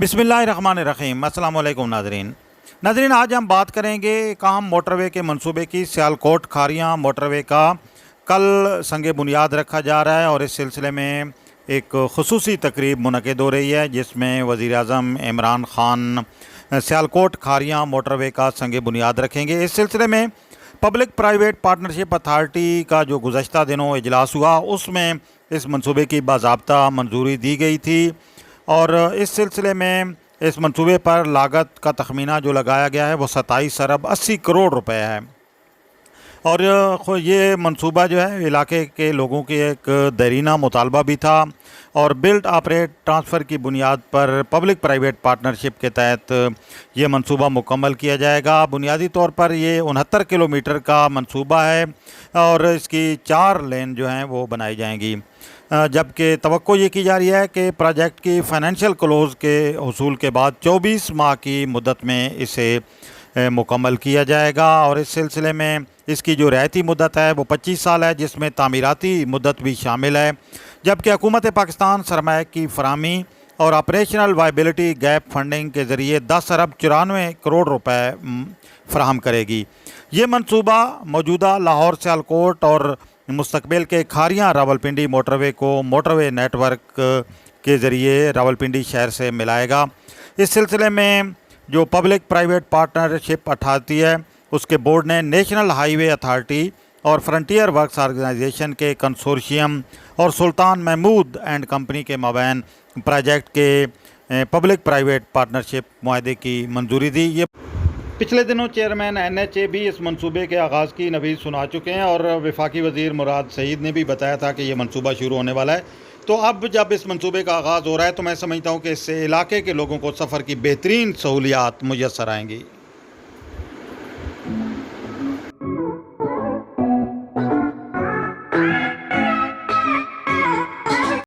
بسم اللہ الرحمن الرحیم۔ السلام علیکم ناظرین، آج ہم بات کریں گے ایک اہم موٹر وے کے منصوبے کی۔ سیالکوٹ خاریاں موٹر وے کا کل سنگ بنیاد رکھا جا رہا ہے اور اس سلسلے میں ایک خصوصی تقریب منعقد ہو رہی ہے جس میں وزیر اعظم عمران خان سیالکوٹ خاریاں موٹر وے کا سنگ بنیاد رکھیں گے۔ اس سلسلے میں پبلک پرائیویٹ پارٹنرشپ اتھارٹی کا جو گزشتہ دنوں اجلاس ہوا اس میں اس منصوبے کی باضابطہ منظوری دی گئی تھی، اور اس سلسلے میں اس منصوبے پر لاگت کا تخمینہ جو لگایا گیا ہے وہ 27 ارب 80 کروڑ روپے ہے، اور یہ منصوبہ جو ہے علاقے کے لوگوں کی ایک دیرینہ مطالبہ بھی تھا، اور بلڈ آپریٹ ٹرانسفر کی بنیاد پر پبلک پرائیویٹ پارٹنرشپ کے تحت یہ منصوبہ مکمل کیا جائے گا۔ بنیادی طور پر یہ 69 کلومیٹر کا منصوبہ ہے اور اس کی 4 لین جو ہیں وہ بنائی جائیں گی، جبکہ توقع یہ کی جا رہی ہے کہ پروجیکٹ کی فائنینشیل کلوز کے حصول کے بعد 24 ماہ کی مدت میں اسے مکمل کیا جائے گا، اور اس سلسلے میں اس کی جو رعایتی مدت ہے وہ 25 سال ہے، جس میں تعمیراتی مدت بھی شامل ہے، جبکہ حکومت پاکستان سرمایہ کی فراہمی اور آپریشنل وائبلٹی گیپ فنڈنگ کے ذریعے 10 ارب 94 کروڑ روپے فراہم کرے گی۔ یہ منصوبہ موجودہ لاہور سیالکوٹ اور مستقبل کے خاریاں راولپنڈی موٹر وے کو موٹر وے نیٹ ورک کے ذریعے راولپنڈی شہر سے ملائے گا۔ اس سلسلے میں جو پبلک پرائیویٹ پارٹنرشپ اتھارٹی ہے اس کے بورڈ نے نیشنل ہائی وے اتھارٹی اور فرنٹیئر ورکس آرگنائزیشن کے کنسورشیم اور سلطان محمود اینڈ کمپنی کے مابین پروجیکٹ کے پبلک پرائیویٹ پارٹنرشپ معاہدے کی منظوری دی۔ یہ پچھلے دنوں چیئرمین NHA بھی اس منصوبے کے آغاز کی نوید سنا چکے ہیں، اور وفاقی وزیر مراد سعید نے بھی بتایا تھا کہ یہ منصوبہ شروع ہونے والا ہے۔ تو اب جب اس منصوبے کا آغاز ہو رہا ہے تو میں سمجھتا ہوں کہ اس سے علاقے کے لوگوں کو سفر کی بہترین سہولیات میسر آئیں گی۔